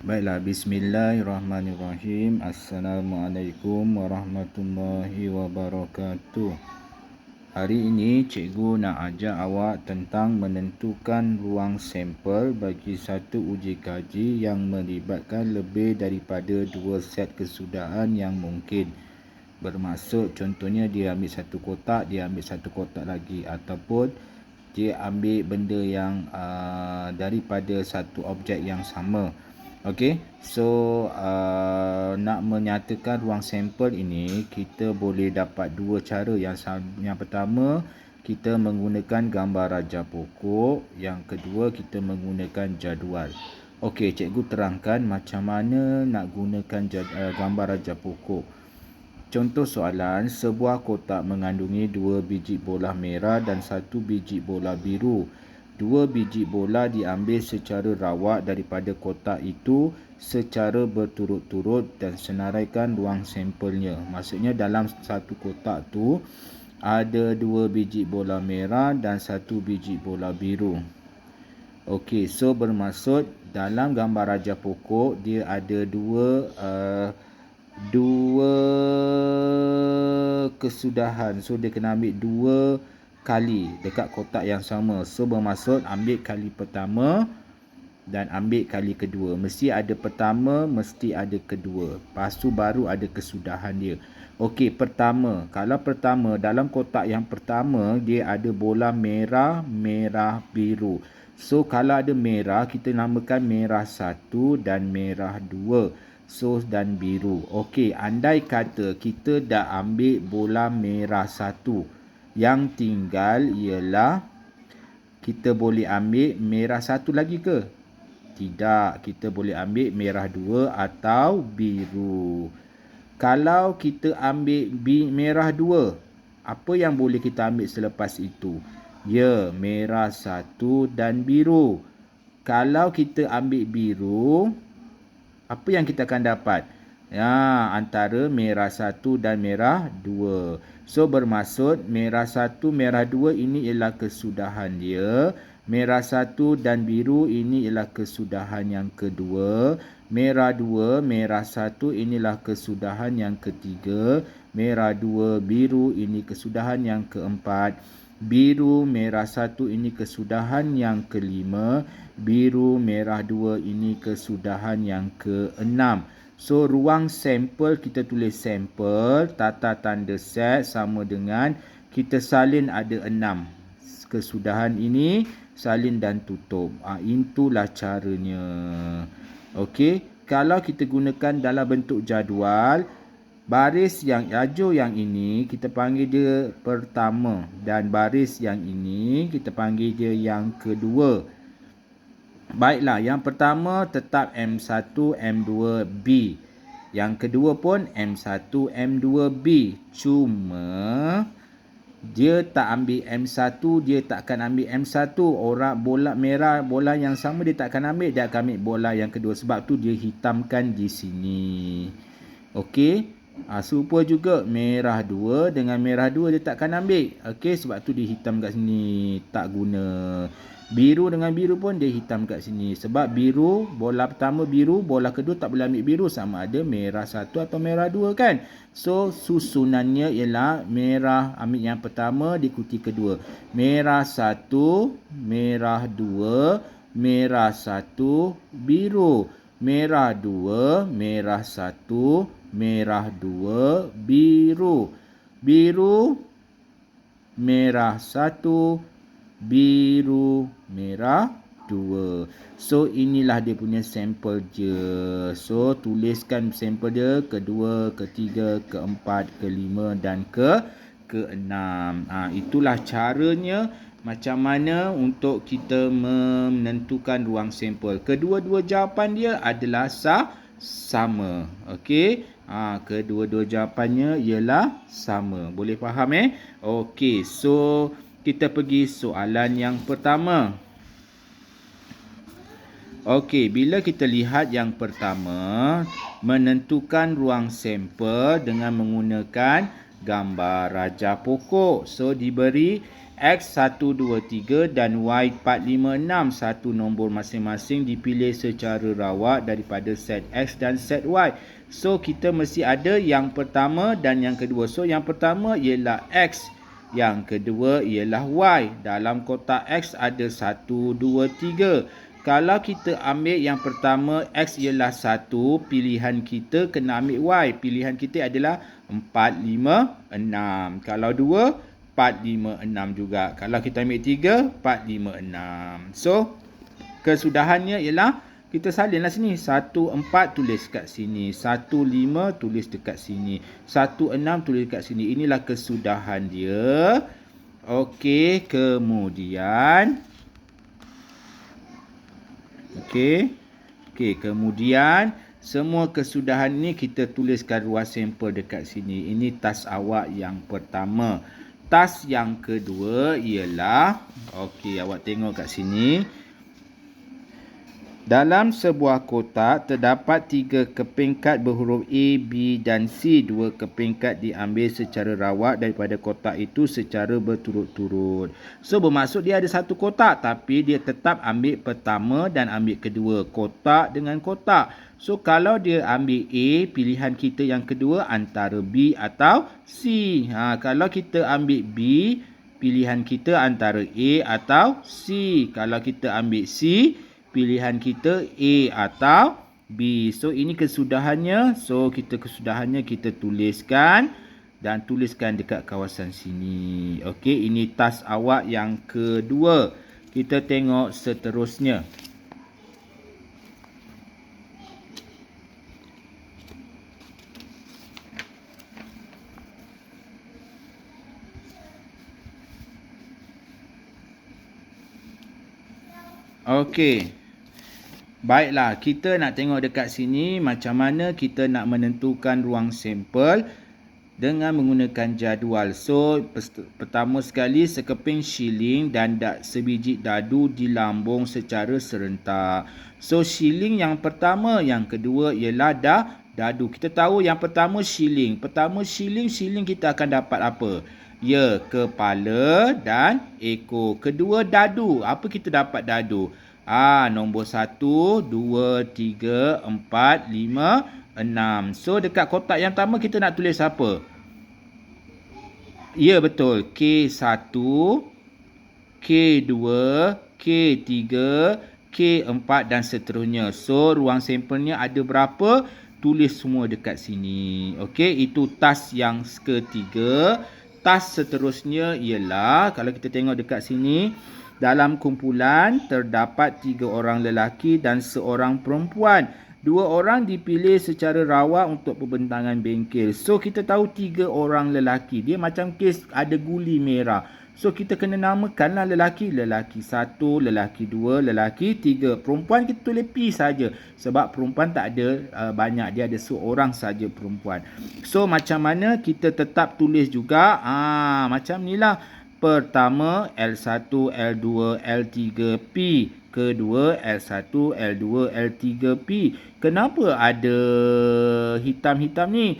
Baiklah, bismillahirrahmanirrahim. Assalamualaikum warahmatullahi wabarakatuh. Hari ini cikgu nak ajar awak tentang menentukan ruang sampel bagi satu uji kaji yang melibatkan lebih daripada 2 set kesudahan yang mungkin. Bermaksud contohnya dia ambil satu kotak, dia ambil satu kotak lagi, ataupun dia ambil benda yang daripada satu objek yang sama. Okey, so nak menyatakan ruang sampel ini kita boleh dapat dua cara. Yang pertama, kita menggunakan gambar raja pokok, yang kedua kita menggunakan jadual. Okey, cikgu terangkan macam mana nak gunakan gambar raja pokok. Contoh soalan, sebuah kotak mengandungi 2 biji bola merah dan 1 biji bola biru. 2 biji bola diambil secara rawak daripada kotak itu secara berturut-turut dan senaraikan ruang sampelnya. Maksudnya dalam satu kotak tu ada 2 biji bola merah dan 1 biji bola biru. Okey, so bermaksud dalam gambar raja pokok dia ada dua kesudahan. So dia kena ambil 2 kali dekat kotak yang sama. So bermaksud ambil kali pertama dan ambil kali kedua. Mesti ada pertama, mesti ada kedua. Lepas tu baru ada kesudahan dia. Okey, pertama. Kalau pertama, dalam kotak yang pertama dia ada bola merah, merah, biru. So kalau ada merah, kita namakan merah 1 dan merah 2. So dan biru. Okey, andai kata kita dah ambil bola merah 1, yang tinggal ialah kita boleh ambil merah 1 lagi ke? Tidak, kita boleh ambil merah 2 atau biru. Kalau kita ambil merah 2, apa yang boleh kita ambil selepas itu? Ya, merah 1 dan biru. Kalau kita ambil biru, apa yang kita akan dapat? Ya, antara merah 1 dan merah 2. So bermaksud merah 1, merah 2 ini ialah kesudahan dia. Merah 1 dan biru ini ialah kesudahan yang kedua. Merah 2, merah 1 inilah kesudahan yang ketiga. Merah 2, biru ini kesudahan yang keempat. Biru, merah 1 ini kesudahan yang kelima. Biru, merah 2 ini kesudahan yang keenam. So ruang sampel, kita tulis sampel, tata tanda set sama dengan kita salin ada 6. Kesudahan ini salin dan tutup. Itulah caranya. Okey, kalau kita gunakan dalam bentuk jadual, baris yang lajur yang ini kita panggil dia pertama dan baris yang ini kita panggil dia yang kedua. Baiklah, yang pertama tetap M1, M2B. Yang kedua pun M1, M2B. Cuma dia tak ambil M1, dia takkan ambil M1. Orang bola merah, bola yang sama dia takkan ambil, dia akan ambil bola yang kedua. Sebab tu dia hitamkan di sini. Okey. Serupa juga merah 2 dengan merah 2 dia takkan ambil. Okey, sebab tu dia hitam kat sini, tak guna. Biru dengan biru pun dia hitam kat sini. Sebab biru, bola pertama biru, bola kedua tak boleh ambil biru, sama ada merah 1 atau merah 2 kan. So susunannya ialah merah ambil yang pertama diikuti kedua. Merah 1, merah 2, merah 1, biru. Merah 2, merah 1, merah 2, biru. Biru, merah 1, biru, merah 2. So inilah dia punya sampel je. So tuliskan sampel dia kedua, ketiga, keempat, kelima dan keenam. Itulah caranya macam mana untuk kita menentukan ruang sampel. Kedua-dua jawapan dia adalah sama. Okey. Kedua-dua jawapannya ialah sama. Boleh faham Okey. So kita pergi soalan yang pertama. Okey, bila kita lihat yang pertama, menentukan ruang sampel dengan menggunakan gambar raja pokok. So diberi X 1, 2, 3 dan Y 4, 5, 6. Satu nombor masing-masing dipilih secara rawak daripada set X dan set Y. So, kita mesti ada yang pertama dan yang kedua. So, yang pertama ialah X. Yang kedua ialah Y. Dalam kotak X ada 1, 2, 3. Kalau kita ambil yang pertama X ialah 1, pilihan kita kena ambil Y. Pilihan kita adalah 4, 5, 6. Kalau 2, 4, 5, 6 juga. Kalau kita ambil 3, 4, 5, 6. So, kesudahannya ialah kita salinlah sini. 1, 4 tulis kat sini. 1, 5 tulis dekat sini. 1, 6 tulis dekat sini. Inilah kesudahan dia. Okey, kemudian. Kemudian semua kesudahan ni kita tuliskan ruang sampel dekat sini. Ini task awak yang pertama. Task yang kedua ialah, awak tengok kat sini. Dalam sebuah kotak terdapat 3 keping kad berhuruf A, B dan C. 2 keping kad diambil secara rawak daripada kotak itu secara berturut-turut. So, bermaksud dia ada satu kotak tapi dia tetap ambil pertama dan ambil kedua. Kotak dengan kotak. So, kalau dia ambil A, pilihan kita yang kedua antara B atau C. Kalau kita ambil B, pilihan kita antara A atau C. Kalau kita ambil C, pilihan kita A atau B. So, ini kesudahannya. So, kesudahannya kita tuliskan dan tuliskan dekat kawasan sini. Okey, ini task awak yang kedua. Kita tengok seterusnya. Okey. Baiklah, kita nak tengok dekat sini macam mana kita nak menentukan ruang sampel dengan menggunakan jadual. So, pertama sekali sekeping shilling dan sebiji dadu dilambung secara serentak. So, shilling yang pertama, yang kedua ialah dadu. Kita tahu yang pertama shilling. Pertama shilling kita akan dapat apa? Ya, kepala dan ekor. Kedua dadu. Apa kita dapat dadu? Nombor 1, 2, 3, 4, 5, 6. So, dekat kotak yang pertama kita nak tulis apa? Ya, betul. K1, K2, K3, K4 dan seterusnya. So, ruang sampelnya ada berapa? Tulis semua dekat sini. Okey, itu task yang ketiga. Task seterusnya ialah, kalau kita tengok dekat sini, dalam kumpulan terdapat 3 orang lelaki dan seorang perempuan. 2 orang dipilih secara rawak untuk pembentangan bengkel. So, kita tahu 3 orang lelaki. Dia macam kes ada guli merah. So, kita kena namakanlah lelaki. Lelaki 1, lelaki 2, lelaki 3. Perempuan kita tulis P saja. Sebab perempuan tak ada banyak. Dia ada seorang saja perempuan. So, macam mana kita tetap tulis juga? Macam ni lah. Pertama, L1, L2, L3, P. Kedua, L1, L2, L3, P. Kenapa ada hitam-hitam ni?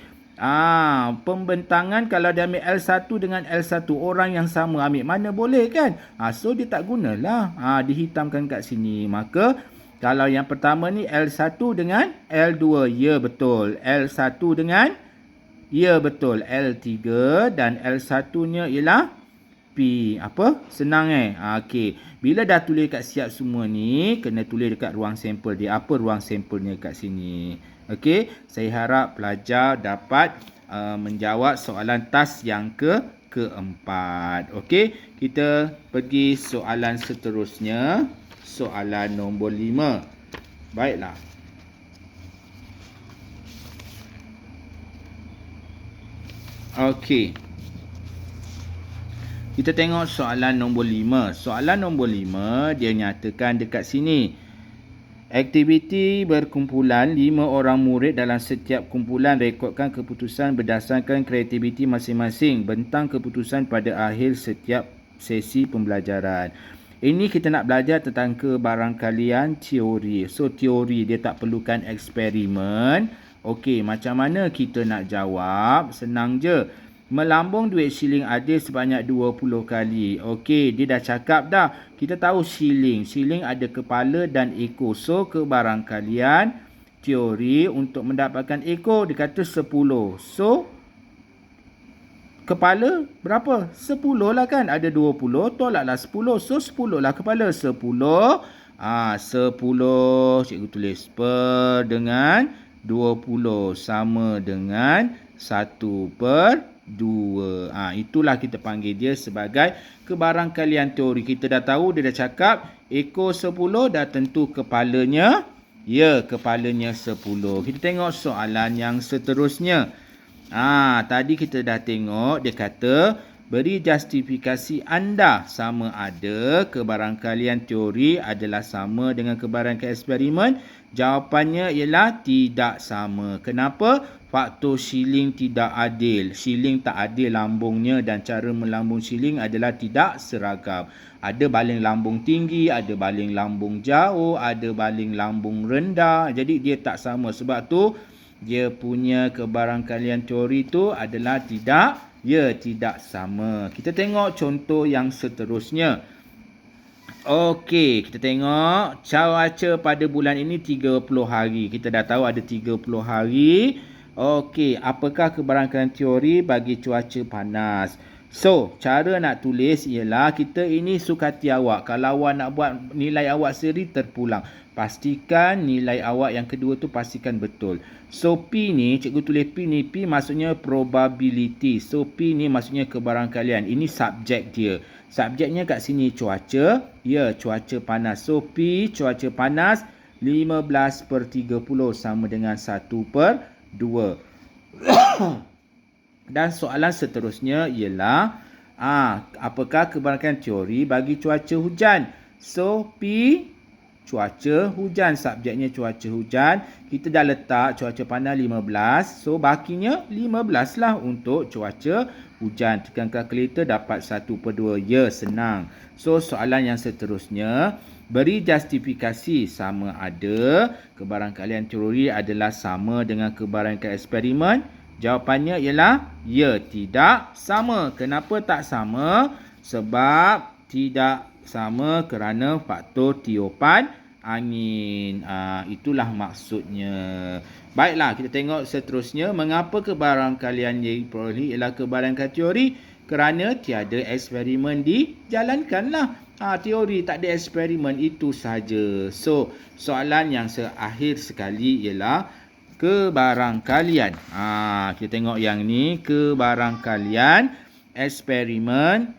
Pembentangan kalau dia ambil L1 dengan L1, orang yang sama ambil mana boleh kan? So, dia tak gunalah. Dihitamkan kat sini. Maka, kalau yang pertama ni L1 dengan L2. Ya, betul. L1 dengan, ya, betul. L3 dan L1-nya ialah P. Apa? Senang okey. Bila dah tulis kat siap semua ni, kena tulis dekat ruang sampel dia. Apa ruang sampelnya kat sini? Okey. Saya harap pelajar dapat menjawab soalan task yang keempat. Okey. Kita pergi soalan seterusnya. Soalan nombor 5. Baiklah. Okey. Kita tengok soalan nombor 5. Soalan nombor 5, dia nyatakan dekat sini. Aktiviti berkumpulan 5 orang murid dalam setiap kumpulan rekodkan keputusan berdasarkan kreativiti masing-masing. Bentang keputusan pada akhir setiap sesi pembelajaran. Ini kita nak belajar tentang kebarangkalian teori. So, teori dia tak perlukan eksperimen. Okey, macam mana kita nak jawab? Senang je. Melambung duit shilling adil sebanyak 20 kali. Okey, dia dah cakap dah. Kita tahu shilling. Shilling ada kepala dan ekor. So, kebarangkalian teori untuk mendapatkan ekor dia kata 10. So, kepala berapa? 10 lah kan. Ada 20, tolaklah 10. So, 10 lah kepala. 10. 10 cikgu tulis per dengan 20 sama dengan 1/2. Itulah kita panggil dia sebagai kebarangkalian teori. Kita dah tahu, dia dah cakap ekor 10 dah tentu kepalanya. Ya, kepalanya 10. Kita tengok soalan yang seterusnya. Tadi kita dah tengok, dia kata beri justifikasi anda sama ada kebarangkalian teori adalah sama dengan kebarangkalian eksperimen. Jawapannya ialah tidak sama. Kenapa? Faktor shilling tidak adil. Shilling tak adil lambungnya dan cara melambung shilling adalah tidak seragam. Ada baling lambung tinggi, ada baling lambung jauh, ada baling lambung rendah. Jadi dia tak sama. Sebab tu dia punya kebarangkalian teori tu adalah tidak sama. Kita tengok contoh yang seterusnya. Okey, kita tengok cuaca pada bulan ini 30 hari. Kita dah tahu ada 30 hari. Okey, apakah kebarangkalian teori bagi cuaca panas? So, cara nak tulis ialah kita ini sukati awak. Kalau awak nak buat nilai awak sendiri terpulang. Pastikan nilai awak yang kedua tu pastikan betul. So, P ni, cikgu tulis P ni. P maksudnya probability. So, P ni maksudnya kebarangkalian. Ini subjek dia. Subjeknya kat sini cuaca. Ya, cuaca panas. So, P cuaca panas 15/30 sama dengan 1/2. Dan soalan seterusnya ialah apakah kebarangkalian teori bagi cuaca hujan? So, P cuaca hujan. Subjeknya cuaca hujan. Kita dah letak cuaca panas 15. So, bakinya 15 lah untuk cuaca hujan. Tekan kalkulator dapat 1/2. Ya, senang. So, soalan yang seterusnya. Beri justifikasi sama ada kebarangkalian teori adalah sama dengan kebarangkalian eksperimen. Jawapannya ialah ya, tidak sama. Kenapa tak sama? Sebab tidak sama kerana faktor tiupan angin. Itulah maksudnya. Baiklah, kita tengok seterusnya. Mengapa kebarangkalian yang diperoleh ialah kebarangkalian teori? Kerana tiada eksperimen dijalankanlah. Teori tak ada eksperimen, itu sahaja. So, soalan yang terakhir sekali ialah kebarangkalian. Kita tengok yang ni. Kebarangkalian eksperimen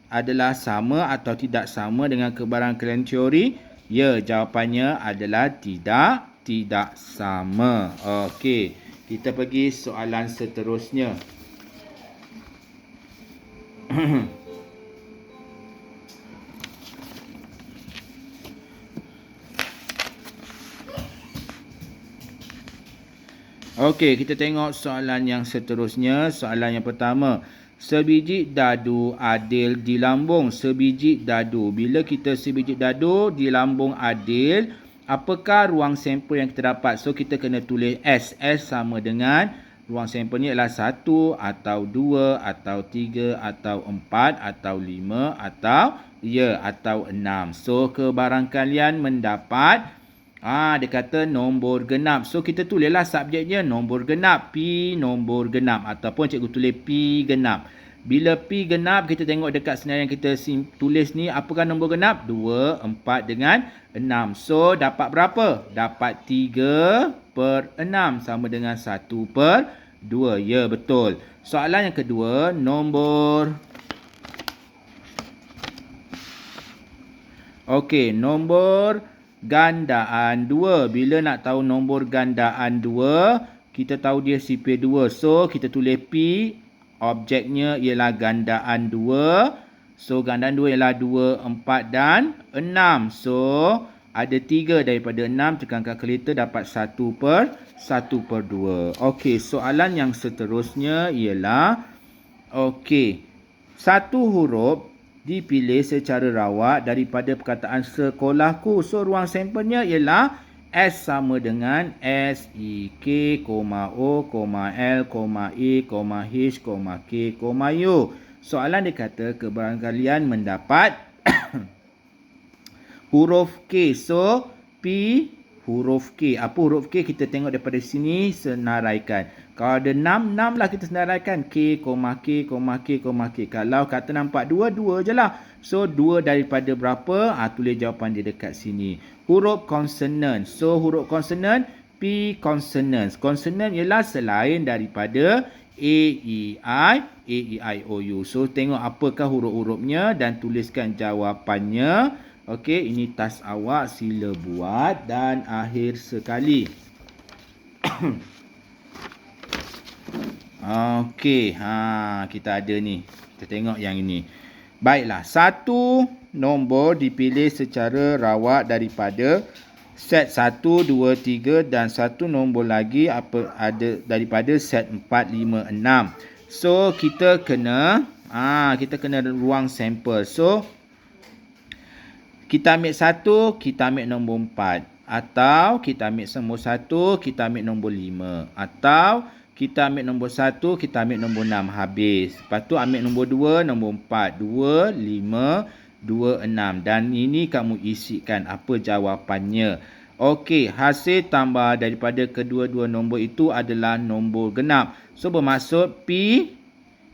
adalah sama atau tidak sama dengan kebarangkalian teori? Ya, jawapannya adalah tidak sama. Okey, kita pergi soalan seterusnya. Okey, kita tengok soalan yang seterusnya. Soalan yang pertama. Sebiji dadu adil di lambung. Sebiji dadu. Bila kita sebiji dadu di lambung adil, apakah ruang sampel yang kita dapat? So, kita kena tulis S. S sama dengan ruang sampel ni adalah 1 atau 2 atau 3 atau 4 atau 5 atau 6. So, kebarangkalian mendapat dia kata nombor genap. So, kita tulislah subjeknya nombor genap. P nombor genap. Ataupun cikgu tulis P genap. Bila P genap, kita tengok dekat senarai yang kita tulis ni. Apakah nombor genap? 2, 4 dengan 6. So, dapat berapa? Dapat 3/6 sama dengan 1/2. Ya, betul. Soalan yang kedua, nombor... Okey, nombor gandaan 2. Bila nak tahu nombor gandaan 2, kita tahu dia CP2. So, kita tulis P. Objeknya ialah gandaan 2. So, gandaan 2 ialah 2, 4 dan 6. So, ada 3 daripada 6. Tekan kalkulator dapat 1/2. Okey, soalan yang seterusnya ialah satu huruf dipilih secara rawat daripada perkataan sekolahku. So, ruang sampelnya ialah S sama dengan SEK, O, L, E, H, K, U. Soalan dia kata kebarangkalian mendapat huruf K. So, P huruf K. Apa huruf K? Kita tengok daripada sini, senaraikan. Kalau ada 6 lah kita senaraikan. K, K. Kalau kata nampak 2 je lah. So, 2 daripada berapa? Tulis jawapan dia dekat sini. Huruf konsonan. So, huruf konsonan, P consonants. Konsonan ialah selain daripada A, E, I, O, U. So, tengok apakah huruf-hurufnya dan tuliskan jawapannya. Okey, ini tas awak, sila buat. Dan akhir sekali. Okey, kita ada ni. Kita tengok yang ini. Baiklah, satu nombor dipilih secara rawat daripada set 1, 2, 3 dan satu nombor lagi ada daripada set 4, 5, 6. So, kita kena ruang sampel. So, kita ambil 1, kita ambil nombor 4. Atau kita ambil nombor 1, kita ambil nombor 5. Atau kita ambil nombor 1, kita ambil nombor 6. Habis. Lepas tu ambil nombor 2, nombor 4. 2, 5, 2, 6. Dan ini kamu isikan apa jawapannya. Okey, hasil tambah daripada kedua-dua nombor itu adalah nombor genap. So, bermaksud P,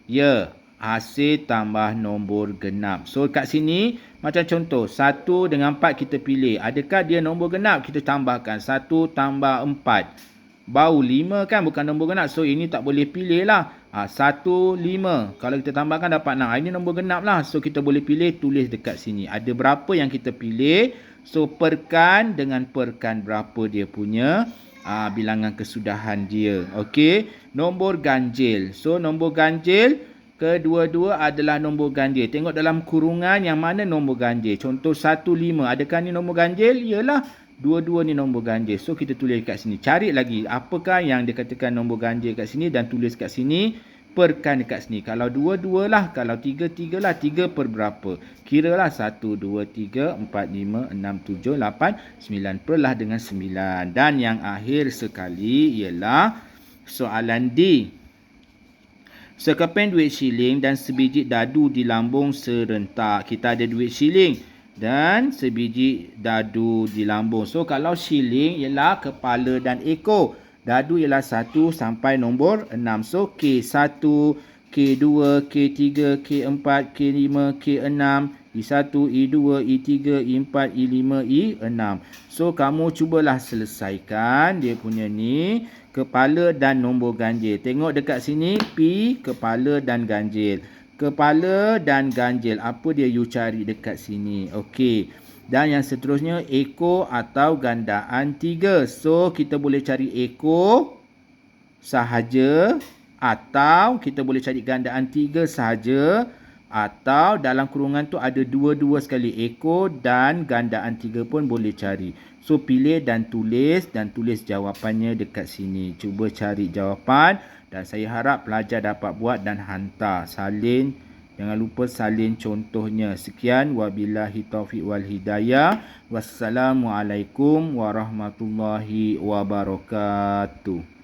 ya, hasil tambah nombor genap. So, kat sini, macam contoh, 1 dengan 4 kita pilih. Adakah dia nombor genap? Kita tambahkan 1 tambah 4. Bau 5 kan, bukan nombor genap. So, ini tak boleh pilih lah. 1, 5. Kalau kita tambahkan dapat 6. Ini nombor genap lah. So, kita boleh pilih, tulis dekat sini. Ada berapa yang kita pilih. So, perkan dengan perkan berapa dia punya bilangan kesudahan dia. Okey. Nombor ganjil. So, nombor ganjil, kedua-dua adalah nombor ganjil. Tengok dalam kurungan yang mana nombor ganjil. Contoh 1, 5. Adakah ni nombor ganjil? Yalah. Dua-dua ni nombor ganjil. So, kita tulis kat sini. Cari lagi apakah yang dikatakan nombor ganjil kat sini dan tulis kat sini. Perkan dekat sini. Kalau 2 lah. Kalau 3 lah. 3 per berapa? Kiralah 1, 2, 3, 4, 5, 6, 7, 8, 9. Perlah dengan 9. Dan yang akhir sekali ialah soalan D. Sekeping duit shilling dan sebiji dadu di lambung serentak. Kita ada duit shilling dan sebiji dadu di lambung. So, kalau shilling ialah kepala dan ekor. Dadu ialah 1 sampai nombor 6. So, K1, K2, K3, K4, K5, K6, I1, I2, I3, I4, I5, I6. So, kamu cubalah selesaikan dia punya ni. Kepala dan nombor ganjil. Tengok dekat sini, P, kepala dan ganjil. Kepala dan ganjil. Apa dia you cari dekat sini? Okey. Dan yang seterusnya, ekor atau gandaan 3. So, kita boleh cari ekor sahaja. Atau kita boleh cari gandaan 3 sahaja. Atau dalam kurungan tu ada dua-dua sekali. Ekor dan gandaan 3 pun boleh cari. So, pilih dan tulis jawapannya dekat sini. Cuba cari jawapan dan saya harap pelajar dapat buat dan hantar. Salin, jangan lupa salin contohnya. Sekian, wabillahi taufiq wal hidayah. Wassalamualaikum warahmatullahi wabarakatuh.